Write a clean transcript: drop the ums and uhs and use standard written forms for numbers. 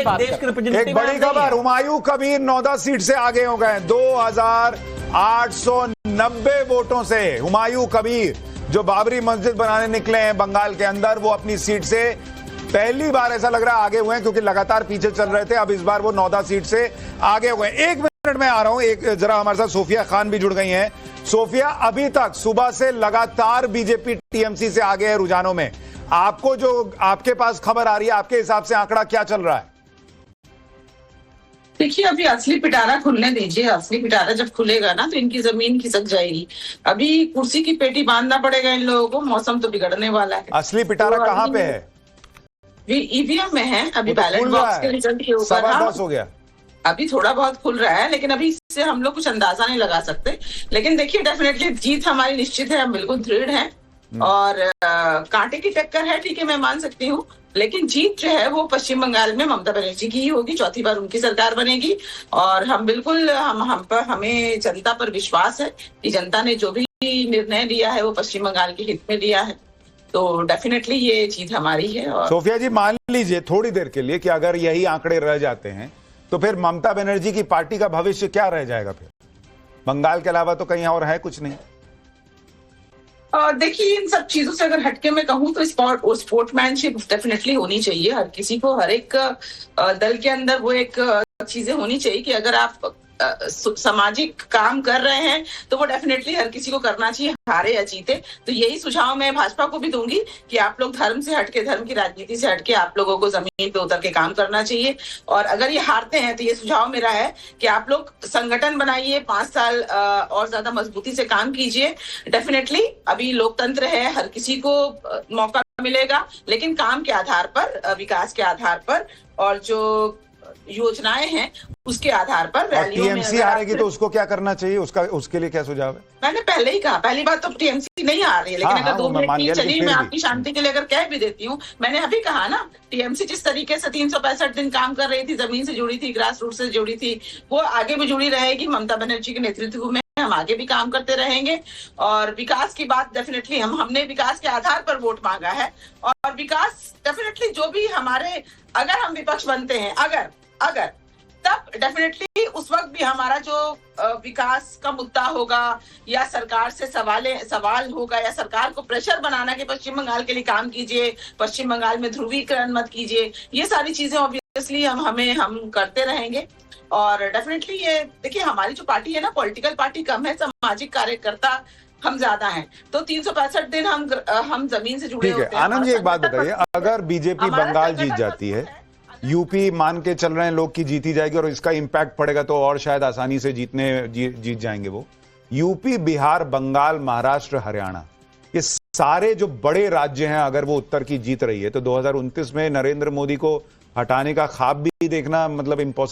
एक बड़ी खबर, हुमायूं कबीर 9 सीट से आगे हो गए 2890 वोटों से। हुमायूं कबीर जो बाबरी मस्जिद बनाने निकले हैं बंगाल के अंदर, वो अपनी सीट से पहली बार ऐसा लग रहा है आगे हुए हैं, क्योंकि लगातार पीछे चल रहे थे। अब इस बार वो 9 सीट से आगे हुए हैं। 1 मिनट में आ रहा हूं, एक जरा हमारे साथ सोफिया खान भी जुड़ गई हैं। सोफिया, अभी तक सुबह से लगातार बीजेपी टीएमसी से आगे है रुझानों में। आपको जो आपके पास खबर आ रही है, आपके हिसाब से आंकड़ा क्या चल रहा है? देखिए, अभी असली पिटारा खुलने दीजिए। असली पिटारा जब खुलेगा ना तो इनकी जमीन खिसक जाएगी। अभी कुर्सी की पेटी बांधना पड़ेगा इन लोगों को। मौसम तो बिगड़ने वाला है। असली पिटारा कहाँ पे है? ईवीएम में है। अभी बैलेट बॉक्स के रिजल्ट के ऊपर 10:15 हो गया। अभी थोड़ा बहुत खुल रहा है, लेकिन अभी इससे हम लोग कुछ अंदाजा नहीं लगा सकते। लेकिन देखिए, डेफिनेटली जीत हमारी निश्चित है। हम बिल्कुल दृढ़ हैं और कांटे की टक्कर है, ठीक है, मैं मान सकती हूँ। लेकिन जीत जो है वो पश्चिम बंगाल में ममता बनर्जी की ही होगी। चौथी बार उनकी सरकार बनेगी। और हम बिल्कुल हमें जनता पर विश्वास है कि जनता ने जो भी निर्णय लिया है वो पश्चिम बंगाल के हित में लिया है। तो डेफिनेटली ये जीत हमारी है। और सोफिया जी, मान लीजिए थोड़ी देर के लिए कि अगर यही आंकड़े रह जाते हैं तो फिर ममता बनर्जी की पार्टी का भविष्य क्या रह जाएगा? फिर बंगाल के अलावा तो कहीं और है कुछ नहीं। देखिए, इन सब चीजों से अगर हटके मैं कहूँ तो स्पोर्ट्समैनशिप डेफिनेटली होनी चाहिए। हर किसी को, हर एक दल के अंदर वो एक चीजें होनी चाहिए कि अगर आप सामाजिक काम कर रहे हैं तो वो डेफिनेटली हर किसी को करना चाहिए, हारे या जीते। तो यही सुझाव मैं भाजपा को भी दूंगी कि आप लोग धर्म से हटके, धर्म की राजनीति से हटके आप लोगों को जमीन पे उतर के काम करना चाहिए। और अगर ये हारते हैं तो ये सुझाव मेरा है कि आप लोग संगठन बनाइए, 5 साल और ज्यादा मजबूती से काम कीजिए। डेफिनेटली अभी लोकतंत्र है, हर किसी को मौका मिलेगा, लेकिन काम के आधार पर, विकास के आधार पर और जो योजनाएं हैं उसके आधार पर। टीएमसी हारेगी तो उसको क्या करना चाहिए? उसके लिए क्या सुझाव है? मैंने पहले ही कहा, पहली बात तो टीएमसी नहीं आ रही है, लेकिन अगर 2 मिनट की चलिए, मैं आपकी शांति के लिए अगर कह भी देती हूँ। मैंने अभी कहा ना, टीएमसी जिस तरीके से 365 दिन काम कर रही थी, जमीन से जुड़ी थी, ग्रास रूट से जुड़ी थी, वो आगे भी जुड़ी रहेगी। ममता बनर्जी के नेतृत्व में हम आगे भी काम करते रहेंगे। और विकास की बात डेफिनेटली हमने विकास के आधार पर वोट मांगा है। और विकास डेफिनेटली जो भी हमारे, अगर हम विपक्ष बनते हैं, अगर तब डेफिनेटली उस वक्त भी हमारा जो विकास का मुद्दा होगा या सरकार से सवाल होगा या सरकार को प्रेशर बनाना कि पश्चिम बंगाल के लिए काम कीजिए, पश्चिम बंगाल में ध्रुवीकरण मत कीजिए, ये सारी चीजें ऑब्वियसली हम करते रहेंगे। और डेफिनेटली ये देखिए, हमारी जो पार्टी है ना, पॉलिटिकल पार्टी कम है, सामाजिक कार्यकर्ता हम ज्यादा हैं। तो 365 दिन हम जमीन से जुड़े होते हैं। आनंद जी, एक बात बताइए, अगर बीजेपी बंगाल जीत जाती है, यूपी मान के चल रहे हैं लोग की जीती जाएगी और इसका इंपैक्ट पड़ेगा तो और शायद आसानी से जीत जाएंगे वो। यूपी, बिहार, बंगाल, महाराष्ट्र, हरियाणा, ये सारे जो बड़े राज्य हैं, अगर वो उत्तर की जीत रही है तो 2029 में नरेंद्र मोदी को हटाने का ख्वाब भी देखना मतलब इम्पॉसिबल